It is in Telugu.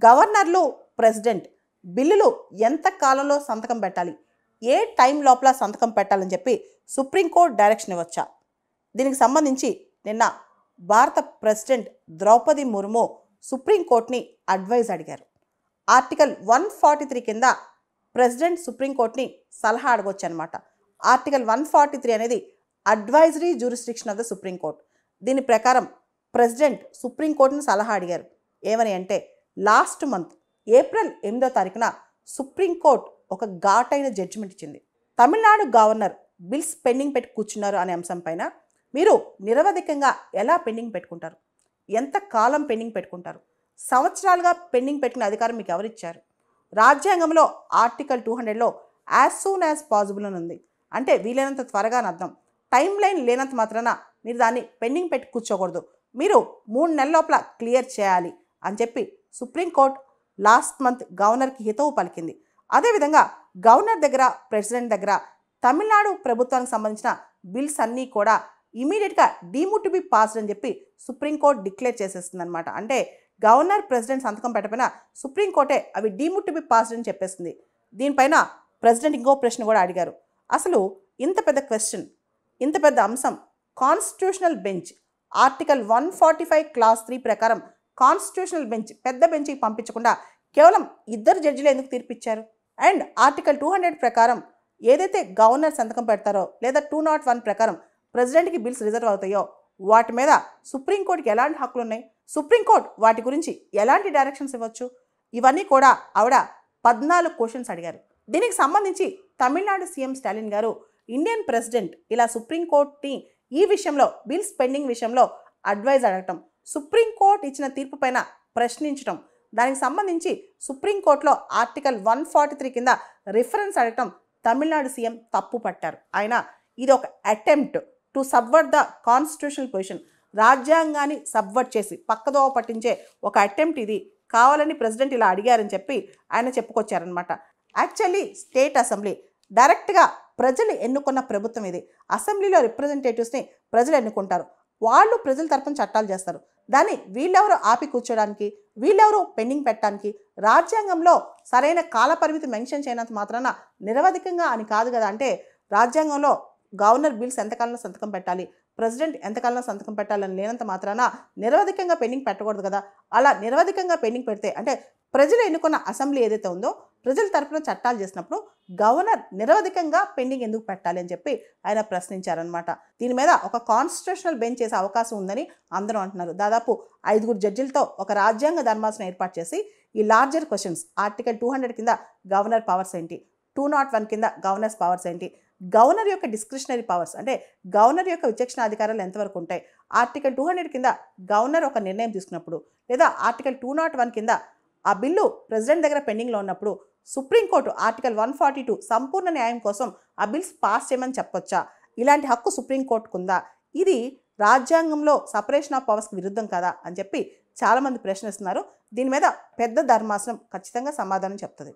గవర్నర్లు ప్రెసిడెంట్ బిల్లులు ఎంత కాలంలో సంతకం పెట్టాలి, ఏ టైం లోపల సంతకం పెట్టాలని చెప్పి సుప్రీంకోర్టు డైరెక్షన్ ఇవ్వచ్చా? దీనికి సంబంధించి నిన్న భారత ప్రెసిడెంట్ ద్రౌపది ముర్ము సుప్రీంకోర్టుని అడ్వైజ్ అడిగారు. ఆర్టికల్ 143 కింద ప్రెసిడెంట్ సుప్రీంకోర్టుని సలహా అడగొచ్చు అనమాట. ఆర్టికల్ 143 అనేది advisory jurisdiction of the supreme court. దీని ప్రకారం ప్రెసిడెంట్ సుప్రీంకోర్టుని సలహా అడిగారు. ఏమని అంటే, లాస్ట్ మంత్ ఏప్రిల్ 8వ తారీఖున సుప్రీంకోర్టు ఒక ఘాటైన జడ్జిమెంట్ ఇచ్చింది. తమిళనాడు గవర్నర్ బిల్స్ పెండింగ్ పెట్టి కూర్చున్నారు అనే అంశం పైన మీరు నిరవధికంగా ఎలా పెండింగ్ పెట్టుకుంటారు, ఎంత కాలం పెండింగ్ పెట్టుకుంటారు, సంవత్సరాలుగా పెండింగ్ పెట్టిన అధికారం మీకు ఎవరిచ్చారు? రాజ్యాంగంలో ఆర్టికల్ 200లో యాజ్ సూన్ యాజ్ పాసిబుల్ అని ఉంది. అంటే వీలైనంత త్వరగా అని అర్థం. టైం లైన్ లేనంత మాత్రాన మీరు దాన్ని పెండింగ్ పెట్టి కూర్చోకూడదు, మీరు 3 నెలల లోపల క్లియర్ చేయాలి అని చెప్పి సుప్రీంకోర్టు లాస్ట్ మంత్ గవర్నర్కి హితవు పలికింది. అదేవిధంగా గవర్నర్ దగ్గర, ప్రెసిడెంట్ దగ్గర తమిళనాడు ప్రభుత్వానికి సంబంధించిన బిల్స్ అన్నీ కూడా ఇమీడియట్గా డీమ్డ్ టు బి పాస్డ్ అని చెప్పి సుప్రీంకోర్టు డిక్లేర్ చేసేస్తుంది అనమాట. అంటే గవర్నర్, ప్రెసిడెంట్ సంతకం పెట్టకపోయినా సుప్రీంకోర్టే అవి డీమ్డ్ టు బి పాస్డ్ అని చెప్పేస్తుంది. దీనిపైన ప్రెసిడెంట్ ఇంకో ప్రశ్న కూడా అడిగారు. అసలు ఇంత పెద్ద క్వశ్చన్, ఇంత పెద్ద అంశం కాన్స్టిట్యూషనల్ బెంచ్ ఆర్టికల్ 145 క్లాస్ 3 ప్రకారం కాన్స్టిట్యూషనల్ బెంచ్, పెద్ద బెంచ్కి పంపించకుండా కేవలం 2 జడ్జిలు ఎందుకు తీర్పిచ్చారు? అండ్ ఆర్టికల్ 200 ప్రకారం ఏదైతే గవర్నర్ సంతకం పెడతారో లేదా 201 ప్రకారం ప్రెసిడెంట్కి బిల్స్ రిజర్వ్ అవుతాయో వాటి మీద సుప్రీంకోర్టుకి ఎలాంటి హక్కులు ఉన్నాయి, సుప్రీంకోర్టు వాటి గురించి ఎలాంటి డైరెక్షన్స్ ఇవ్వచ్చు, ఇవన్నీ కూడా ఆవిడ 14 క్వశ్చన్స్ అడిగారు. దీనికి సంబంధించి తమిళనాడు సీఎం స్టాలిన్ గారు ఇండియన్ ప్రెసిడెంట్ ఇలా సుప్రీంకోర్టుని ఈ విషయంలో, బిల్స్ పెండింగ్ విషయంలో అడ్వైజ్ అడగటం, సుప్రీంకోర్టు ఇచ్చిన తీర్పు పైన ప్రశ్నించడం, దానికి సంబంధించి సుప్రీంకోర్టులో ఆర్టికల్ 143 కింద రిఫరెన్స్ అడగటం తమిళనాడు సీఎం తప్పు పట్టారు. ఆయన ఇది ఒక attempt to subvert the constitutional position, రాజ్యాంగాన్ని సబ్వర్ట్ చేసి పక్కదోవ పట్టించే ఒక అటెంప్ట్ ఇది, కావాలని ప్రెసిడెంట్ ఇలా అడిగారని చెప్పి ఆయన చెప్పుకొచ్చారనమాట. యాక్చువల్లీ స్టేట్ అసెంబ్లీ డైరెక్ట్గా ప్రజలు ఎన్నుకున్న ప్రభుత్వం ఇది. అసెంబ్లీలో రిప్రజెంటేటివ్స్ని ప్రజలు ఎన్నుకుంటారు, వాళ్ళు ప్రజల తరపున చట్టాలు చేస్తారు. దాన్ని వీళ్ళెవరు ఆపి కూర్చోడానికి, వీళ్ళెవరు పెండింగ్ పెట్టడానికి? రాజ్యాంగంలో సరైన కాలపరిమితి మెన్షన్ చేయనంత మాత్రాన నిరవధికంగా అని కాదు కదా. అంటే రాజ్యాంగంలో గవర్నర్ బిల్స్ ఎంతకాలంలో సంతకం పెట్టాలి, ప్రెసిడెంట్ ఎంతకాలంలో సంతకం పెట్టాలని లేనంత మాత్రాన నిరవధికంగా పెండింగ్ పెట్టకూడదు కదా. అలా నిరవధికంగా పెండింగ్ పెడితే అంటే ప్రజలు ఎన్నుకున్న అసెంబ్లీ ఏదైతే ఉందో ప్రజల తరపున చట్టాలు చేసినప్పుడు గవర్నర్ నిరవధికంగా పెండింగ్ ఎందుకు పెట్టాలి అని చెప్పి ఆయన ప్రశ్నించారనమాట. దీని మీద ఒక కాన్స్టిట్యూషనల్ బెంచ్ చేసే అవకాశం ఉందని అందరూ అంటున్నారు. దాదాపు 5 జడ్జిలతో ఒక రాజ్యాంగ ధర్మాసనం ఏర్పాటు చేసి ఈ లార్జర్ క్వశ్చన్స్, ఆర్టికల్ 200 కింద గవర్నర్ పవర్స్ ఏంటి, 201 కింద గవర్నర్స్ పవర్స్ ఏంటి, గవర్నర్ యొక్క డిస్క్రిషనరీ పవర్స్ అంటే గవర్నర్ యొక్క విచక్షణ అధికారాలు ఎంతవరకు ఉంటాయి, ఆర్టికల్ 200 కింద గవర్నర్ ఒక నిర్ణయం తీసుకున్నప్పుడు లేదా ఆర్టికల్ 201 కింద ఆ బిల్లు ప్రెసిడెంట్ దగ్గర పెండింగ్లో ఉన్నప్పుడు సుప్రీంకోర్టు ఆర్టికల్ 142 సంపూర్ణ న్యాయం కోసం ఆ బిల్స్ పాస్ చేయమని చెప్పొచ్చా? ఇలాంటి హక్కు సుప్రీంకోర్టుకు ఉందా? ఇది రాజ్యాంగంలో సపరేషన్ ఆఫ్ పవర్స్కి విరుద్ధం కదా అని చెప్పి చాలామంది ప్రశ్నిస్తున్నారు. దీని మీద పెద్ద ధర్మాసనం ఖచ్చితంగా సమాధానం చెప్తుంది.